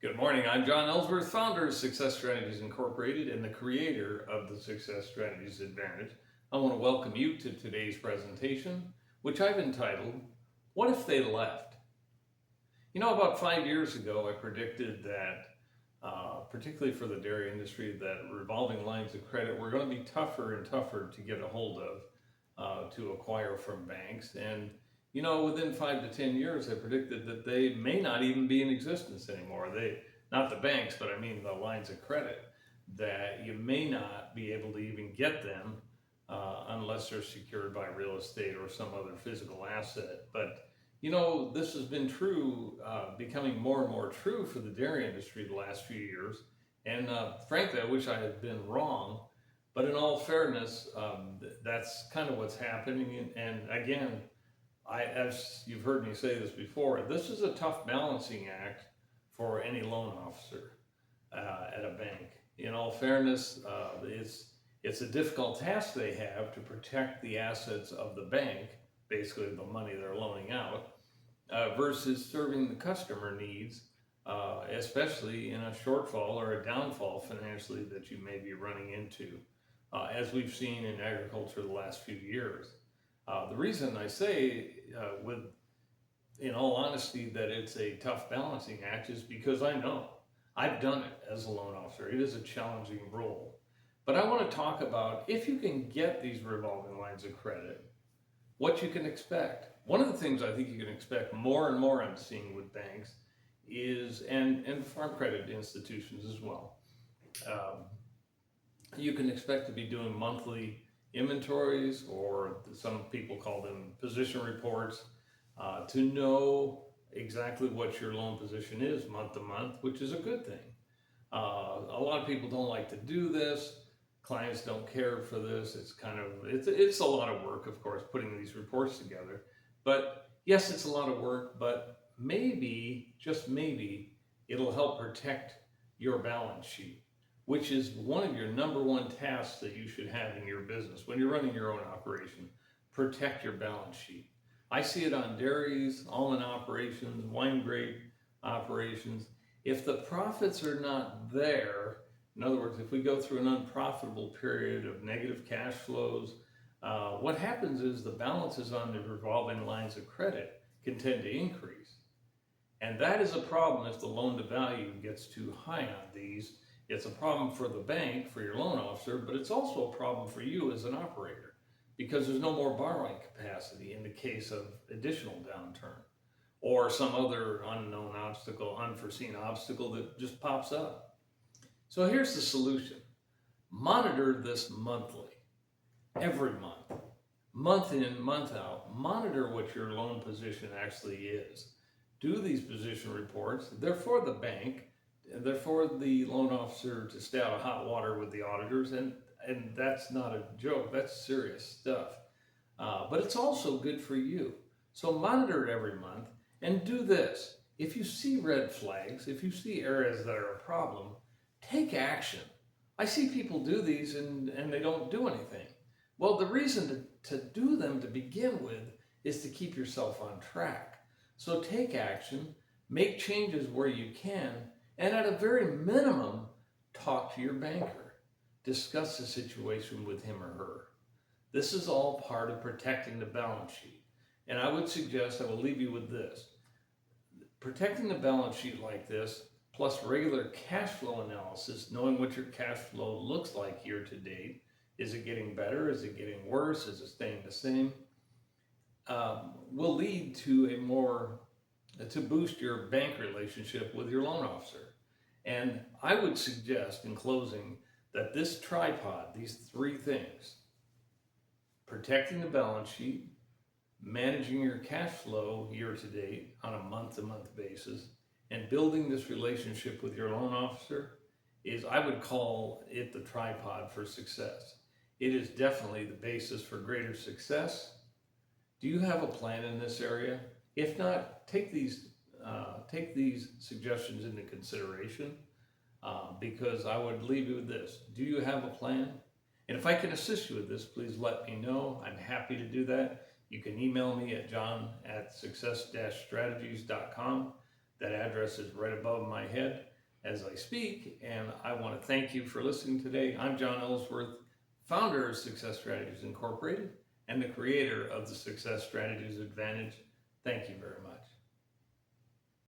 Good morning. I'm John Ellsworth, founder of Success Strategies Incorporated and the creator of the Success Strategies Advantage. I want to welcome you to today's presentation, which I've entitled, What If They Left? About 5 years ago, I predicted that, particularly for the dairy industry, that revolving lines of credit were going to be tougher and tougher to get a hold of, to acquire from banks. And within 5 to 10 years, I predicted that they may not even be in existence anymore. Not the banks, but I mean the lines of credit, that you may not be able to even get them unless they're secured by real estate or some other physical asset. But this has been true, becoming more and more true for the dairy industry the last few years. And frankly, I wish I had been wrong. But in all fairness, that's kind of what's happening. And again, as you've heard me say this before, this is a tough balancing act for any loan officer at a bank. In all fairness, it's a difficult task they have to protect the assets of the bank, basically the money they're loaning out, versus serving the customer needs, especially in a shortfall or a downfall financially that you may be running into, as we've seen in agriculture the last few years. The reason I say, in all honesty, that it's a tough balancing act is because I know I've done it as a loan officer. It is a challenging role. But I want to talk about, if you can get these revolving lines of credit, what you can expect. One of the things I think you can expect more and more, I'm seeing with banks is, and farm credit institutions as well, you can expect to be doing monthly inventories, or some people call them position reports, to know exactly what your loan position is month to month, which is a good thing. A lot of people don't like to do this. Clients don't care for this. It's a lot of work, of course, putting these reports together. But yes, it's a lot of work, but maybe, just maybe, it'll help protect your balance sheet, which is one of your number one tasks that you should have in your business when you're running your own operation. Protect your balance sheet. I see it on dairies, almond operations, wine grape operations. If the profits are not there, in other words, if we go through an unprofitable period of negative cash flows, what happens is the balances on the revolving lines of credit can tend to increase. And that is a problem if the loan to value gets too high on these. It's a problem for the bank, for your loan officer, but it's also a problem for you as an operator, because there's no more borrowing capacity in the case of additional downturn or some other unknown obstacle, unforeseen obstacle that just pops up. So here's the solution. Monitor this monthly, every month in, month out. Monitor what your loan position actually is. Do these position reports. They're for the bank. They're for the loan officer to stay out of hot water with the auditors, and that's not a joke, that's serious stuff. But it's also good for you. So monitor it every month and do this. If you see red flags, if you see areas that are a problem, take action. I see people do these and they don't do anything. Well, the reason to do them to begin with is to keep yourself on track. So take action, make changes where you can, and at a very minimum, talk to your banker. Discuss the situation with him or her. This is all part of protecting the balance sheet. And I would suggest, I will leave you with this. Protecting the balance sheet like this, plus regular cash flow analysis, knowing what your cash flow looks like year to date. Is it getting better? Is it getting worse? Is it staying the same? Will lead to boost your bank relationship with your loan officer. And I would suggest, in closing, that this tripod, these three things, protecting the balance sheet, managing your cash flow year to date on a month-to-month basis, and building this relationship with your loan officer, I would call it the tripod for success. It is definitely the basis for greater success. Do you have a plan in this area? If not, take these suggestions into consideration, because I would leave you with this. Do you have a plan? And if I can assist you with this, please let me know. I'm happy to do that. You can email me at john@success-strategies.com. That address is right above my head. as I speak, and I want to thank you for listening today. I'm John Ellsworth, founder of Success Strategies Incorporated and the creator of the Success Strategies Advantage. Thank you very much.